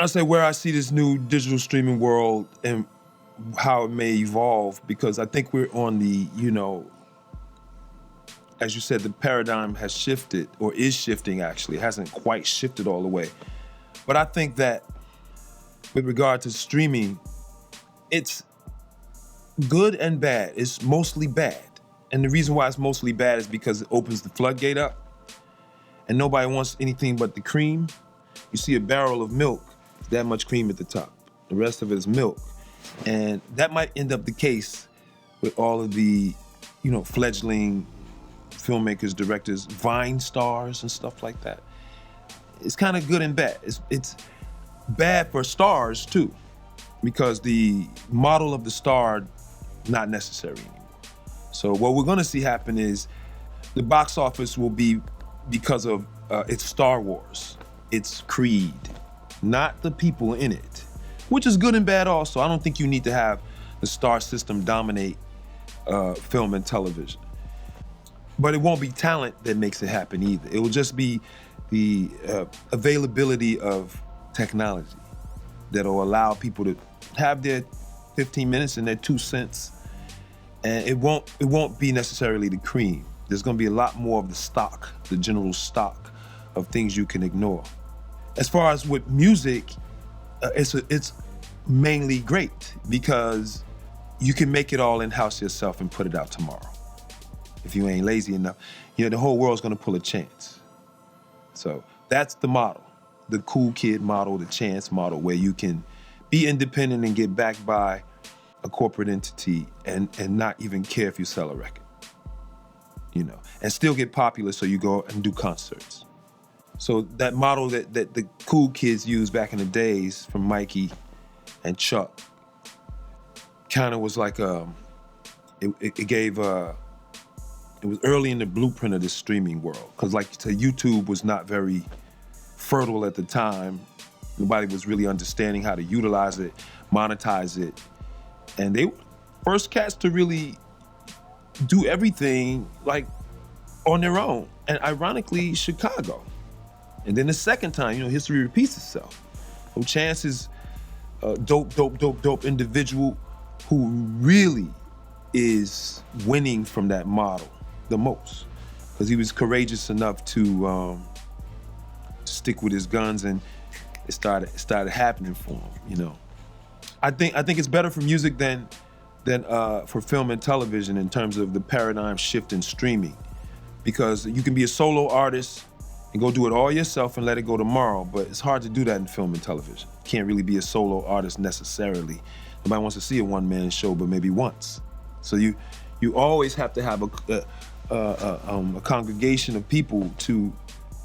I say where I see this new digital streaming world and how it may evolve, because I think we're on the, as you said, the paradigm has shifted, or is shifting actually. It hasn't quite shifted all the way. But I think that with regard to streaming, it's good and bad. It's mostly bad. And the reason why it's mostly bad is because it opens the floodgate up and nobody wants anything but the cream. You see a barrel of milk, that much cream at the top. The rest of it is milk. And that might end up the case with all of the, fledgling filmmakers, directors, Vine stars and stuff like that. It's kind of good and bad. It's bad for stars too, because the model of the star, not necessary anymore. So what we're gonna see happen is the box office will be because of it's Star Wars, it's Creed, not the people in it, which is good and bad also. I don't think you need to have the star system dominate film and television. But it won't be talent that makes it happen either. It will just be the availability of technology that'll allow people to have their 15 minutes and their 2 cents. And it won't be necessarily the cream. There's gonna be a lot more of the stock, the general stock of things you can ignore. As far as with music, it's mainly great because you can make it all in-house yourself and put it out tomorrow. If you ain't lazy enough, the whole world's gonna pull a chance. So that's the model, the cool kid model, the chance model, where you can be independent and get backed by a corporate entity and not even care if you sell a record, and still get popular so you go and do concerts. So that model that the cool kids used back in the days from Mikey and Chuck kind of was like it was early in the blueprint of the streaming world, because YouTube was not very fertile at the time. Nobody was really understanding how to utilize it, monetize it. And they were first cats to really do everything on their own. And ironically, Chicago. And then the second time, history repeats itself. So Chance is a dope individual who really is winning from that model the most, because he was courageous enough to stick with his guns, and it started happening for him. I think it's better for music than for film and television in terms of the paradigm shift in streaming, because you can be a solo artist and go do it all yourself and let it go tomorrow, but it's hard to do that in film and television. You can't really be a solo artist necessarily. Nobody wants to see a one-man show, but maybe once. So you always have to have a congregation of people to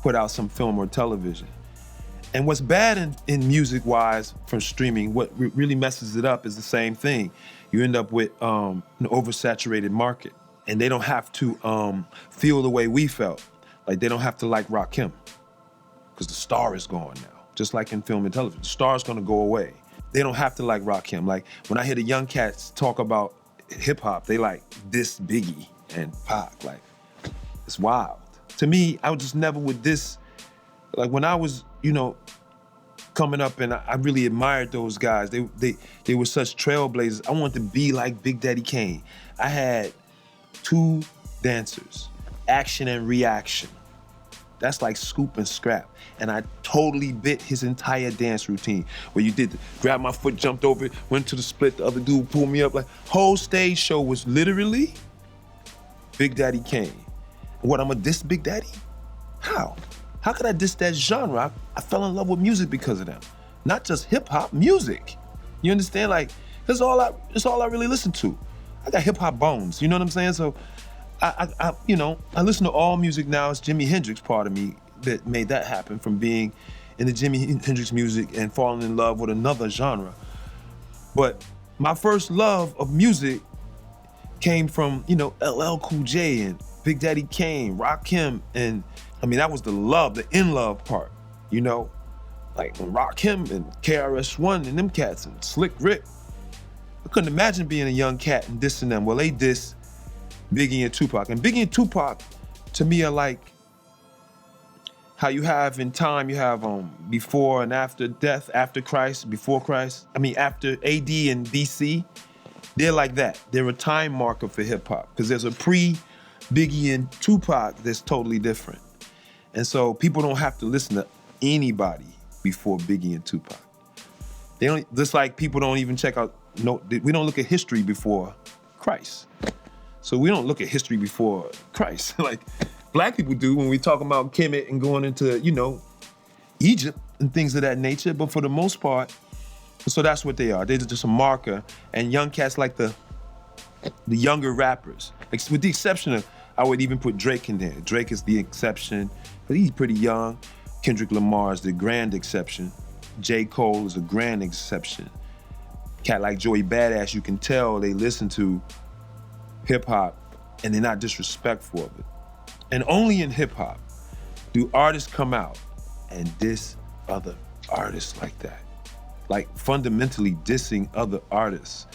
put out some film or television. And what's bad in music-wise from streaming, what really messes it up is the same thing. You end up with an oversaturated market, and they don't have to feel the way we felt. Like, they don't have to like Rakim, because the star is gone now. Just like in film and television, the star's gonna go away. They don't have to like Rakim. Like, when I hear the young cats talk about hip-hop, they like this Biggie and Pac. Like, it's wild. To me, I was just never with this. Like, when I was, coming up, and I really admired those guys. They were such trailblazers. I wanted to be like Big Daddy Kane. I had 2 dancers, action and reaction. That's like Scoop and Scrap. And I totally bit his entire dance routine, where you did grab my foot, jumped over it, went to the split, the other dude pulled me up. Like, whole stage show was literally Big Daddy Kane. What, I'm a diss Big Daddy? How? How could I diss that genre? I fell in love with music because of them. Not just hip hop, music. You understand? Like, that's all I really listen to. I got hip hop bones, you know what I'm saying? So I listen to all music now. It's Jimi Hendrix part of me that made that happen, from being in the Jimi Hendrix music and falling in love with another genre. But my first love of music came from, LL Cool J and Big Daddy Kane, Rakim, and that was the love, the in love part, like when Rakim and KRS-One and them cats and Slick Rick. I couldn't imagine being a young cat and dissing them. Well, they diss Biggie and Tupac. And Biggie and Tupac, to me, are like how you have in time, you have before and after death, after Christ, before Christ. I mean, after AD and BC. They're like that. They're a time marker for hip hop because there's a pre-Biggie and Tupac that's totally different. And so people don't have to listen to anybody before Biggie and Tupac. They don't, just like people don't even check out, no, we don't look at history before Christ. So we don't look at history before Christ. Like black people do when we talk about Kemet and going into, Egypt and things of that nature. But for the most part, so that's what they are. They're just a marker. And young cats like the younger rappers, with the exception of, I would even put Drake in there. Drake is the exception, but he's pretty young. Kendrick Lamar is the grand exception. J. Cole is a grand exception. Cat like Joey Badass, you can tell they listen to hip hop and they're not disrespectful of it. And only in hip hop do artists come out and diss other artists like that. Like fundamentally dissing other artists.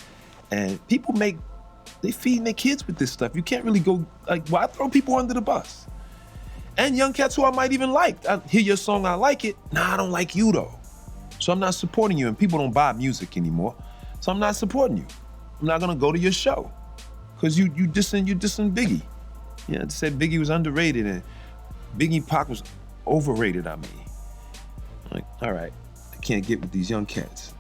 And people they feeding their kids with this stuff. You can't really go, I throw people under the bus. And young cats who I might even like. I hear your song, I like it. Nah, I don't like you though. So I'm not supporting you, and people don't buy music anymore. So I'm not supporting you. I'm not gonna go to your show. Cause you dissing Biggie. Yeah, I said Biggie was underrated and Biggie Pac was overrated, I mean. Like, all right, I can't get with these young cats.